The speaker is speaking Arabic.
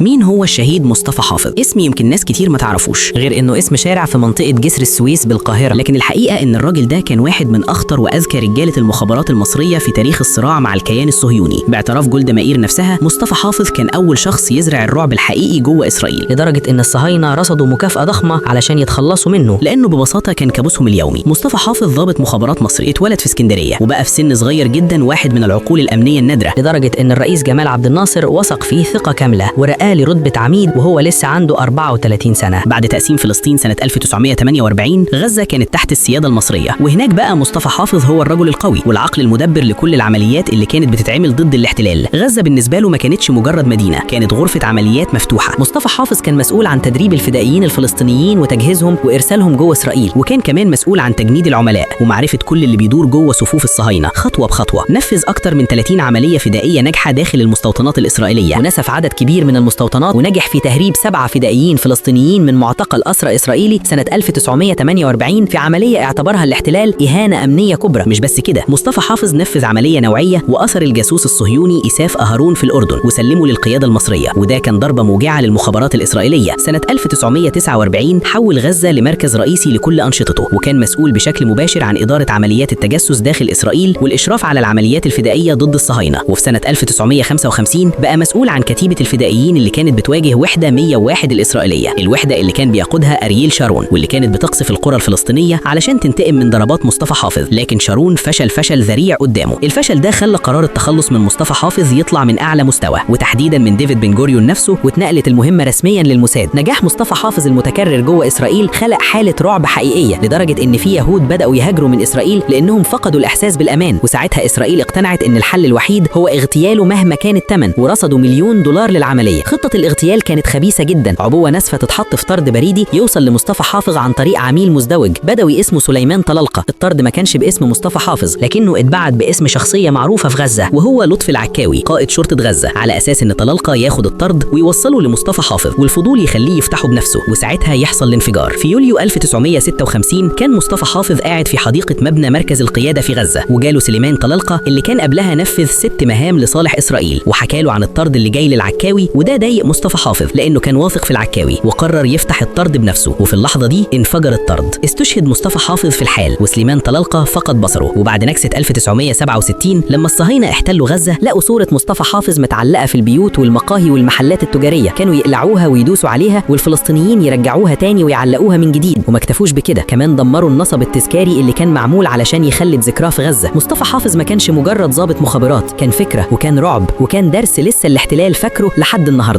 مين هو الشهيد مصطفى حافظ؟ اسم يمكن ناس كتير ما تعرفوش غير انه اسم شارع في منطقة جسر السويس بالقاهرة، لكن الحقيقة ان الراجل ده كان واحد من اخطر واذكى رجالة المخابرات المصرية في تاريخ الصراع مع الكيان الصهيوني. باعتراف جولدا مائير نفسها، مصطفى حافظ كان اول شخص يزرع الرعب الحقيقي جوه اسرائيل، لدرجة ان الصهاينة رصدوا مكافأة ضخمة علشان يتخلصوا منه، لانه ببساطة كان كابوسهم اليومي. مصطفى حافظ ضابط مخابرات مصري، اتولد في اسكندرية وبقى في سن صغير جدا واحد من العقول الامنية النادرة، لدرجة ان الرئيس جمال عبد الناصر وثق فيه ثقة كاملة ورقاه لرتبة عميد وهو لسه عنده 34 سنة. بعد تقسيم فلسطين سنة 1948 غزة كانت تحت السيادة المصرية، وهناك بقى مصطفى حافظ هو الرجل القوي والعقل المدبر لكل العمليات اللي كانت بتتعمل ضد الاحتلال. غزة بالنسبة له ما كانتش مجرد مدينة، كانت غرفة عمليات مفتوحة. مصطفى حافظ كان مسؤول عن تدريب الفدائيين الفلسطينيين وتجهيزهم وإرسالهم جوه إسرائيل، وكان كمان مسؤول عن تجنيد العملاء ومعرفة كل اللي بيدور جوه صفوف الصهاينة خطوة بخطوة. نفذ أكتر من 30 عملية فدائية ناجحة داخل المستوطنات الإسرائيلية، ونسف عدد كبير من المستوطنات، ونجح في تهريب 7 فدائيين فلسطينيين من معتقل أسرى إسرائيلي سنة 1948 في عملية اعتبرها الاحتلال إهانة أمنية كبرى. مش بس كده، مصطفى حافظ نفذ عملية نوعية وأسر الجاسوس الصهيوني إساف أهارون في الأردن وسلمه للقيادة المصرية، وده كان ضربة موجعة للمخابرات الإسرائيلية. سنة 1949 حول غزة لمركز رئيسي لكل أنشطته، وكان مسؤول بشكل مباشر عن إدارة عمليات التجسس داخل إسرائيل والإشراف على العمليات الفدائية ضد الصهاينة. وفي سنة 1955 بقى مسؤول عن كتيبة الفدائيين اللي كانت بتواجه وحدة 101 الإسرائيلية، الوحدة اللي كان بيقودها أرييل شارون، واللي كانت بتقصف القرى الفلسطينية علشان تنتقم من ضربات مصطفى حافظ. لكن شارون فشل ذريع قدامه. الفشل ده خلى قرار التخلص من مصطفى حافظ يطلع من أعلى مستوى، وتحديدا من ديفيد بن جوريون نفسه، واتنقلت المهمة رسميا للموساد. نجاح مصطفى حافظ المتكرر جوه إسرائيل خلق حالة رعب حقيقية، لدرجة إن في يهود بدأوا يهاجروا من إسرائيل لأنهم فقدوا الإحساس بالأمان. وساعتها إسرائيل اقتنعت إن الحل الوحيد هو اغتياله مهما كان الثمن، ورصدوا $1,000,000 للعملية. خطة الاغتيال كانت خبيثة جدا، عبوة ناسفة تتحط في طرد بريدي يوصل لمصطفى حافظ عن طريق عميل مزدوج بدوي اسمه سليمان طلالقة. الطرد ما كانش باسم مصطفى حافظ، لكنه اتبعت باسم شخصية معروفة في غزة، وهو لطفي العكاوي قائد شرطة غزة، على أساس إن طلالقة ياخد الطرد ويوصله لمصطفى حافظ، والفضول يخليه يفتحه بنفسه، وساعتها يحصل الانفجار. في يوليو 1956 كان مصطفى حافظ قاعد في حديقة مبنى مركز القيادة في غزة، وجاله سليمان طلالقة اللي كان قبلها نفذ 6 مهام لصالح إسرائيل، وحكى له عن الطرد اللي جاي للعكاوي، وده ضايق مصطفى حافظ لأنه كان واثق في العكاوي، وقرر يفتح الطرد بنفسه. وفي اللحظة دي انفجر الطرد. استشهد مصطفى حافظ في الحال، وسليمان طلالقة فقد بصره. وبعد نكسة 1967 لما الصهاينة احتلوا غزة، لقوا صورة مصطفى حافظ متعلقة في البيوت والمقاهي والمحلات التجارية، كانوا يقلعوها ويدوسوا عليها، والفلسطينيين يرجعوها تاني ويعلقوها من جديد. وما اكتفوش بكده، كمان دمروا النصب التذكاري اللي كان معمول علشان يخلد ذكراه في غزة. مصطفى حافظ ما كانش مجرد ضابط مخابرات، كان فكرة وكان رعب وكان درس لسه الاحتلال فاكره لحد النهارده.